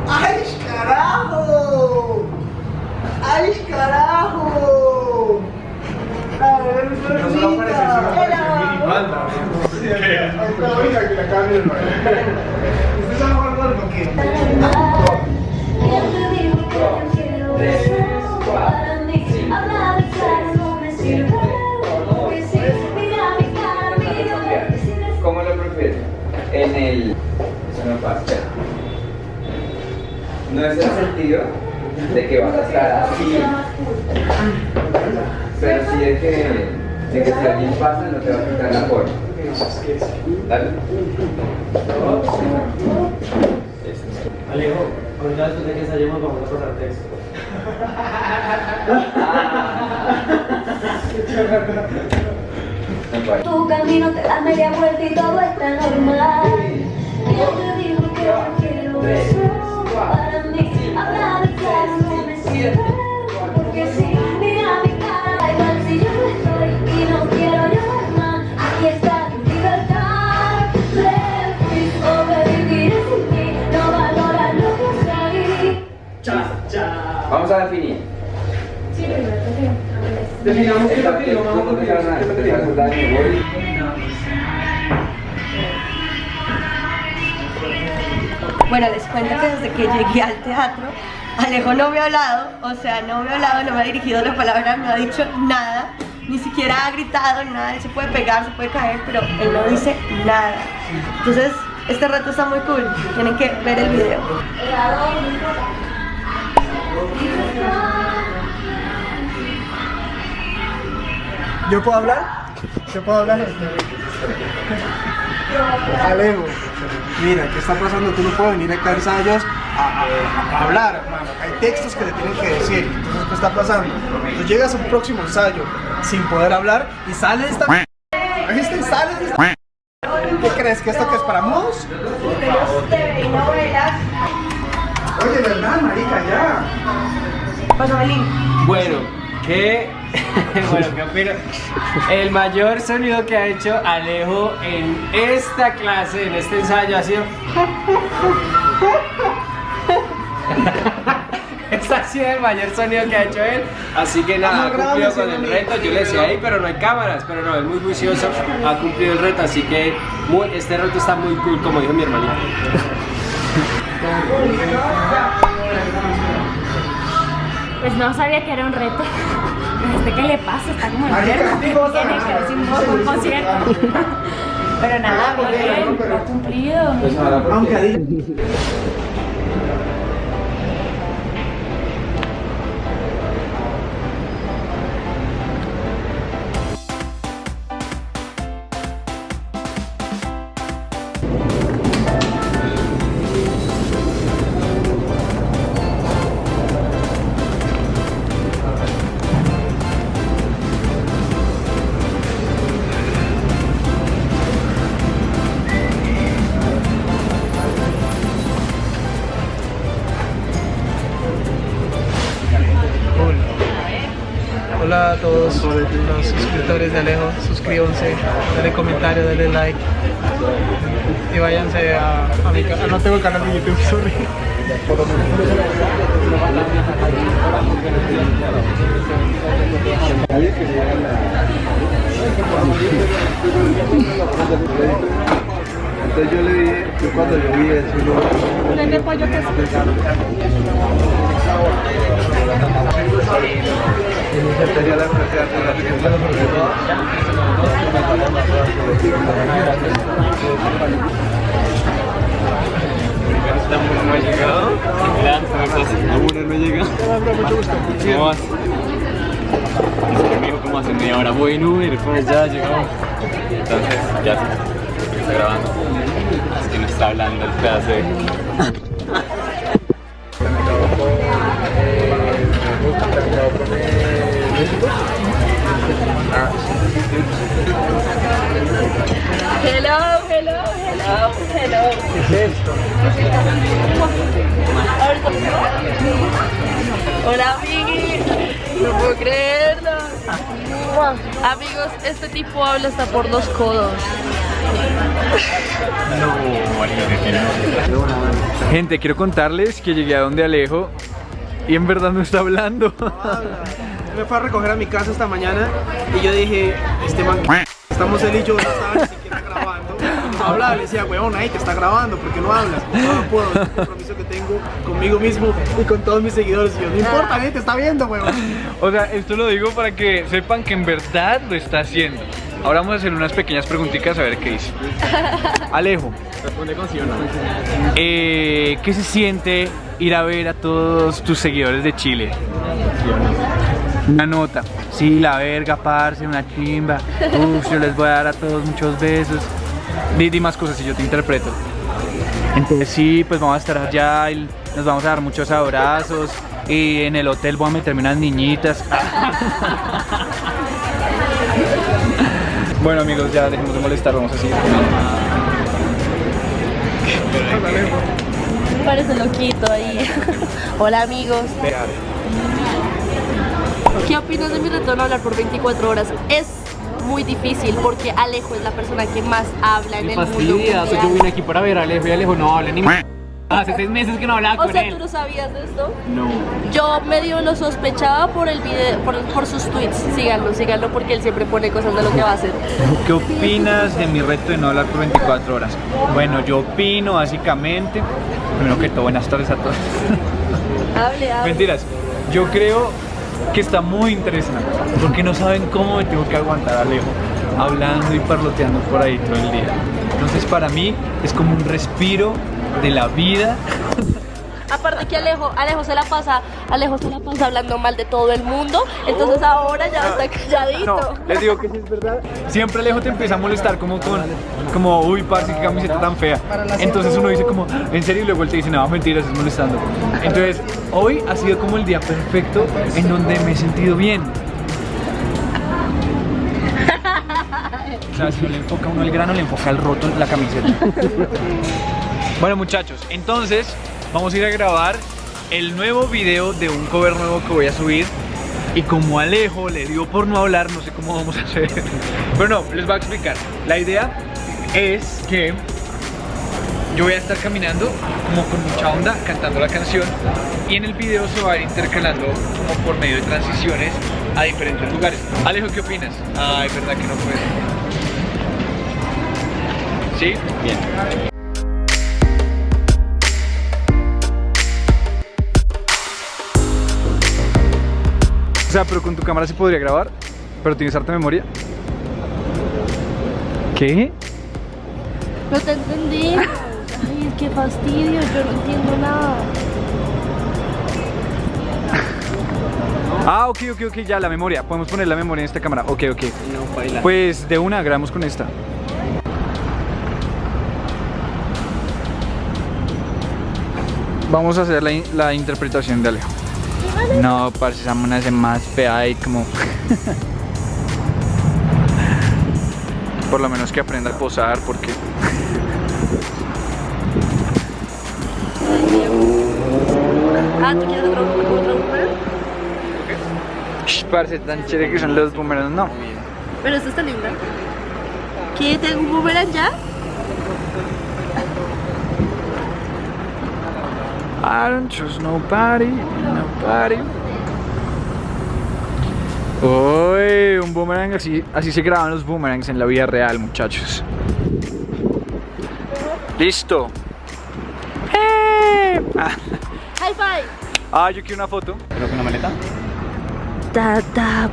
¡Ay, carajo! ¡Ay, carajo! A ver, no minifalda. Oiga, que la cambie el baile. ¿Usted sabe jugar golf o qué? 3, 4, 5, 6, 7, 8, ¿cómo lo prefieres? En el... Eso no pasa. No es el sentido de que vas a estar así, pero sí de que si alguien pasa no te va a quitar la forma. Dale. Alejo, ahorita después de que ensayemos vamos a pasar texto. Tu camino te da media vuelta y todo está normal. Yo te digo que yo quiero eso para mí. Habla de claro, no me sirve. Porque si mira mi cara, da igual si yo no estoy y no quiero llorar más. Aquí está tu libertad. Let o vivir sin ti, no valoras lo que soy. Vamos a definir. Sí, primero, Definamos qué definimos, vamos a definir. Bueno, les cuento que desde que llegué al teatro, Alejo no me ha hablado, no me ha dirigido la palabra, no ha dicho nada, ni siquiera ha gritado, nada. Él se puede pegar, se puede caer, pero él no dice nada. Entonces, este reto está muy cool, tienen que ver el video. ¿Yo puedo hablar? ¿Yo puedo hablar? Alejo, mira, ¿qué está pasando? Tú no puedes venir acá a ensayos a hablar, hermano. Hay textos que te tienen que decir. Entonces, ¿qué está pasando? Tú llegas a un próximo ensayo sin poder hablar y sales de esta... ¿Viste? Sales de esta... ¿Qué crees? ¿Que esto que es para mudos? Oye, ¿verdad, marica? Ya. Pásame el link. Bueno, ¿qué opino? El mayor sonido que ha hecho Alejo en esta clase, en este ensayo, ha sido... Ese ha sido el mayor sonido que ha hecho él. Así que nada, ha cumplido con el reto. Yo le decía ahí, pero no hay cámaras. Pero no, es muy juicioso, ha cumplido el reto. Así que este reto está muy cool, como dijo mi hermanita. Pues no sabía que era un reto. ¿Qué le pasa? Está como enfermo. Tiene que decir un concierto. Pero nada, bien, lo ha cumplido. Aunque hola a todos los suscriptores de Alejo, suscríbanse, denle comentario, denle like y váyanse a mi canal. No tengo canal de YouTube, sorry. Entonces yo le dije, yo cuando yo vi eso, ¿Qué pollo que es? tenía la frase ¿No ha llegado? Aún no he llegado. ¿Cómo vas? Dice conmigo como hace media hora, voy en Uber, pues ya llegó. Entonces, ya sé, porque está grabando. Es que no está hablando el pedazo de... Hello, hello, hello, hello. ¿Qué es esto? Hola amigos, no puedo creerlo. Amigos, este tipo habla hasta por los codos. Gente, quiero contarles que llegué a donde Alejo y en verdad no está hablando. Me fue a recoger a mi casa esta mañana y yo dije, este man, estamos él y yo, no estaba ni siquiera grabando. No hablaba, le decía, weón, ahí te está grabando, ¿por qué no hablas? No puedo, es un compromiso que tengo conmigo mismo y con todos mis seguidores. Y yo, no importa, nadie te está viendo, weón. O sea, esto lo digo para que sepan que en verdad lo está haciendo. Ahora vamos a hacer unas pequeñas preguntitas a ver qué dice. Alejo, Responde con sí o no. ¿qué se siente ir a ver a todos tus seguidores de Chile? Una nota. Sí, la verga, parce, una chimba. Uf, yo les voy a dar a todos muchos besos. Di más cosas y yo te interpreto. Entonces sí, pues vamos a estar allá y nos vamos a dar muchos abrazos. Y en el hotel voy a meterme unas niñitas. Bueno amigos, ya dejemos de molestar, vamos a seguir. Parece loquito ahí. Hola amigos. ¿Qué opinas de mi reto de no hablar por 24 horas? Es muy difícil porque Alejo es la persona que más habla en el mundo mundial. Yo vine aquí para ver a Alejo y Alejo no habla ni m***. Hace 6 meses que no hablaba O con sea, él. ¿tú no sabías de esto? No. Yo medio lo sospechaba por el video, por sus tweets. Síganlo porque él siempre pone cosas de lo que va a hacer. ¿Qué opinas de mi reto de no hablar por 24 horas? Bueno, yo opino básicamente, primero que todo, buenas tardes a todos. Hable. Mentiras, yo creo que está muy interesante, porque no saben cómo me tengo que aguantar a Alejo, hablando y parloteando por ahí todo el día. Entonces para mí es como un respiro de la vida. Aparte que Alejo se la pasa hablando mal de todo el mundo, entonces ahora ya está calladito. No, les digo que sí es verdad. Siempre Alejo te empieza a molestar como uy, parce, qué camiseta tan fea. Entonces uno dice como, en serio, y luego él te dice, no, mentiras, es molestando. Entonces, hoy ha sido como el día perfecto en donde me he sentido bien. O sea, si no le enfoca uno el grano, le enfoca el roto la camiseta. Bueno muchachos, entonces vamos a ir a grabar el nuevo video de un cover nuevo que voy a subir. Y como Alejo le dio por no hablar, no sé cómo vamos a hacer. Pero no, les voy a explicar. La idea es que yo voy a estar caminando como con mucha onda, cantando la canción. Y en el video se va a ir intercalando como por medio de transiciones a diferentes lugares. Alejo, ¿qué opinas? Ay, verdad que no puedo. ¿Sí? Bien. O sea, pero con tu cámara se podría grabar, pero tienes harta memoria. ¿Qué? No te entendí. Ay, qué fastidio, yo no entiendo nada. Ah, ok, ya la memoria. Podemos poner la memoria en esta cámara. Ok. No, baila. Pues de una, grabamos con esta. Vamos a hacer la interpretación de Alejo. No, parce, esa mona es más fea y como... Por lo menos que aprenda a posar, porque... ¿Tú quieres otro número? Parce, tan chévere que son los boomerangs, no. Pero esto está linda. ¿Qué? ¿Tengo un boomerang ya? I don't trust nobody. Uy, un boomerang, así se graban los boomerangs en la vida real, muchachos. Listo. High five. Yo quiero una foto. ¿Pero con la maleta?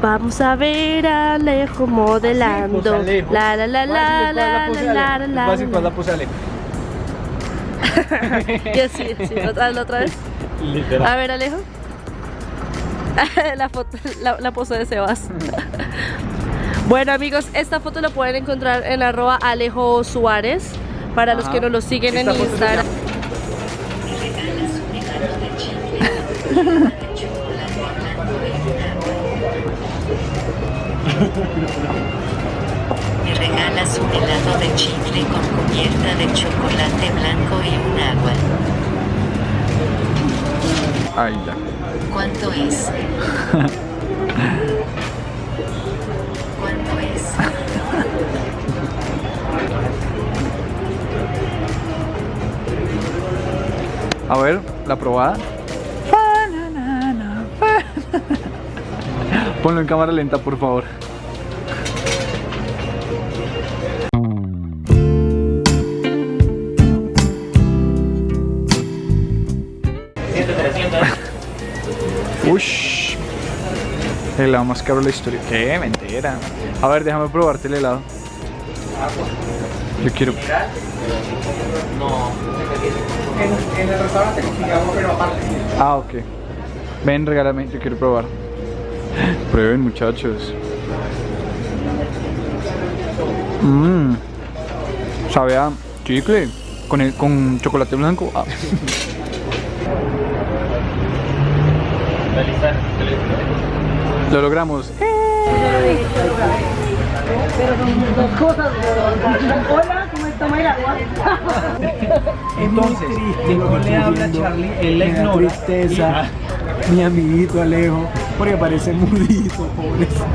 Vamos a ver a Alejo modelando. Pose Alejo. La la la la la la la Fácil, ¿cuál es la. la pose de Alejo? Que sí, hazlo otra vez. Literal. A ver, Alejo. La foto, la pose de Sebas. Bueno, amigos, esta foto la pueden encontrar en @Alejo Suárez. Para los que no lo siguen en Instagram. Me regalas un helado de chicle con cubierta de chocolate blanco y un agua. Ahí ya. ¿Cuánto es? ¿Cuánto es? A ver, la probada. Ponlo en cámara lenta, por favor. Ush. El helado más caro de la historia. ¿Qué? Mentira. A ver, déjame probarte el helado. Yo quiero. En el restaurante consigamos, pero aparte. Ok. Ven, regálame, yo quiero probar. Prueben, muchachos. Sabe a chicle con chocolate blanco. Lo logramos. Pero son dos cosas. Hola, ¿cómo está Mayra? Entonces, no le habla a Charlie, él la ignora. Tristeza, mi amiguito Alejo, porque parece mudito, pobrecito.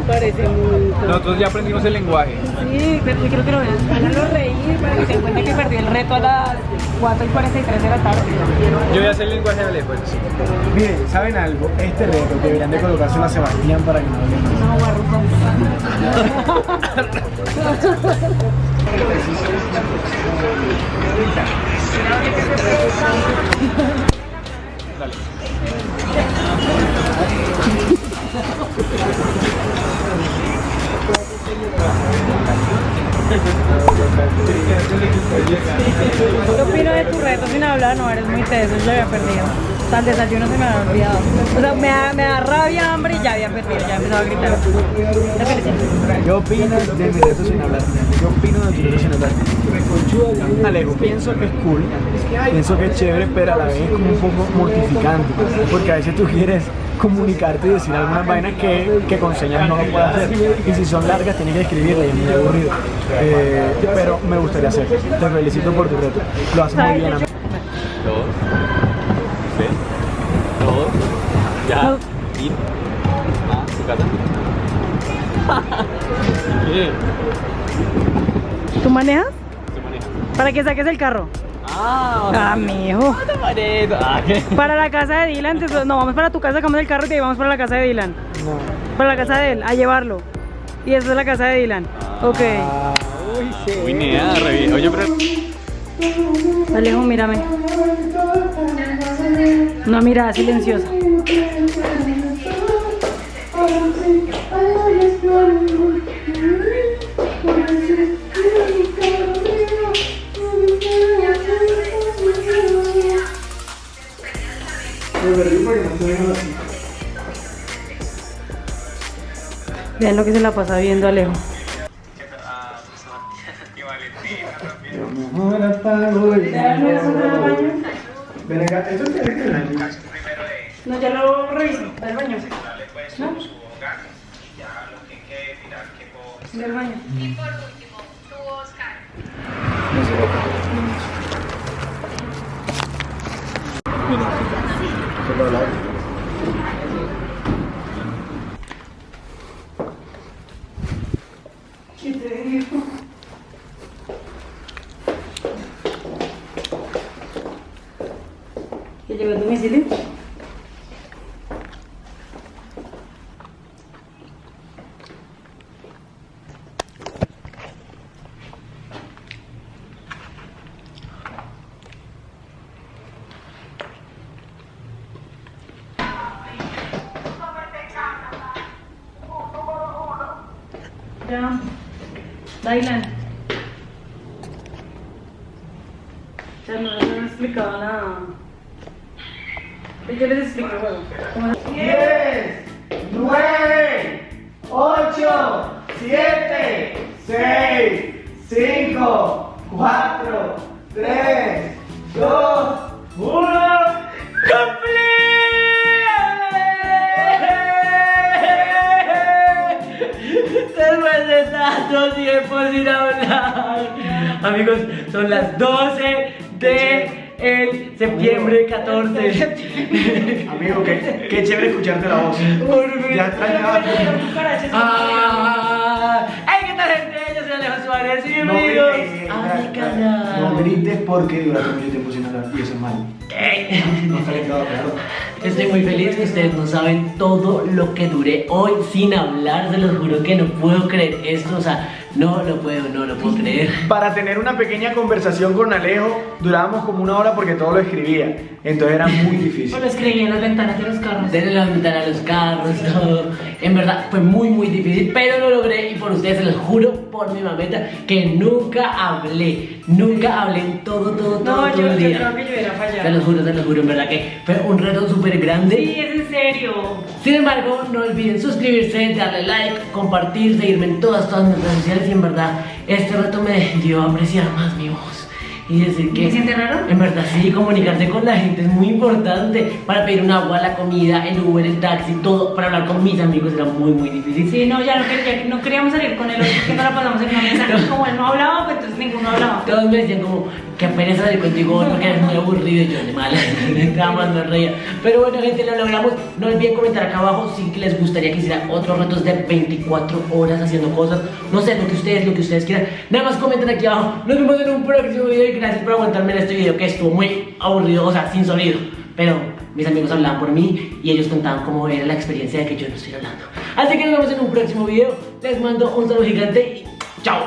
Parece muy... Nosotros ya aprendimos el lenguaje. Sí, pero yo quiero que lo vean. Háganlo reír para que se encuentre que perdió el reto a las 4:43 de la tarde. Yo ya sé el lenguaje de Alejo. Miren, ¿saben algo? Este reto deberían de colocárselo a Sebastián para que no hable más. No, guarro. ¿Qué opino de tu reto sin hablar? No, eres muy teso, yo lo había perdido. O sea, el desayuno se me había olvidado. O sea, me da rabia, hambre y ya había perdido, ya empezaba a gritar. Te felicito. ¿Qué opinas de mi reto sin hablar? ¿Qué opino de tu reto sin hablar? Alejo, pienso que es cool, pienso que es chévere, pero a la vez es como un poco mortificante, porque a veces tú quieres comunicarte y decir algunas vainas que con señas no lo puedes hacer, y si son largas tienes que escribirlas y es muy aburrido, pero me gustaría hacer. Te felicito por tu reto, lo haces muy bien, amigo. Todos ya ir a su casa. ¿Qué? ¿Tú manejas? Se maneja. ¿Para que saques el carro? Mijo. ¿Qué? Para la casa de Dylan, no, vamos para tu casa, sacamos el carro y te llevamos para la casa de Dylan. No. Para la casa de él, a llevarlo. Y esa es la casa de Dylan. Ok. Uy, sí. Uy, nea, oye, pero... Alejo, mírame. Una mirada silenciosa. Vean lo que se la pasa viendo Alejo. Ven acá, ¿esto tiene que ver? No, ya lo reviso. Del baño. ¿No? Del baño. Y por último, tu Oscar. ¿Qué te digo? ¿Ya llegó el domicilio? Ya. Dylan. Ya no les he explicado nada. Yo les explico luego. 10, 9, 8, 7, 6, 5, 4, 3, 2, 1. Después de tanto tiempo sin hablar. Amigos, son las 12 de el septiembre 14. Amigo, qué chévere escucharte la voz. Ya extrañaba. ¡Hey, qué tal, gente! Yo soy Alejo Suárez y bienvenidos a mi canal. No grites porque duraste mucho tiempo sin hablar y eso es malo. ¿Qué? No está alentado, claro. Estoy muy feliz que ustedes no saben todo lo que duré hoy sin hablar. Se los juro que no puedo creer esto. O sea, no lo puedo creer. Para tener una pequeña conversación con Alejo durábamos como 1 hora porque todo lo escribía. Entonces era muy difícil. Lo escribí en las ventanas de los carros. Desde la ventana de los carros, todo. En verdad fue muy difícil, pero lo logré y por ustedes se los juro por mi mameta que nunca hablé en todo el día. Yo creo que yo hubiera fallado. Se los juro, en verdad que fue un reto súper grande. Sí, es en serio. Sin embargo, no olviden suscribirse, darle like, compartir, seguirme en todas mis redes sociales y en verdad este reto me dio a apreciar más mi voz. Y decir que... ¿Me siente raro? En verdad sí, comunicarse con la gente es muy importante. Para pedir un agua, la comida, el Uber, el taxi, todo. Para hablar con mis amigos era muy difícil. Sí, no, ya no queríamos salir con él porque no la pasamos en una mesa. Como él no hablaba, pues entonces ninguno hablaba. Todos me decían como que pereza salir contigo porque eres muy aburrido y yo de mala. Nada más me reía. Pero bueno, gente, lo logramos. No olviden comentar acá abajo si les gustaría que hiciera otros retos de 24 horas haciendo cosas. No sé, lo que ustedes quieran. Nada más comenten aquí abajo. Nos vemos en un próximo video y gracias por aguantarme en este video que estuvo muy aburrido, o sea, sin sonido. Pero mis amigos hablaban por mí y ellos contaban cómo era la experiencia de que yo no estoy hablando. Así que nos vemos en un próximo video. Les mando un saludo gigante y chao.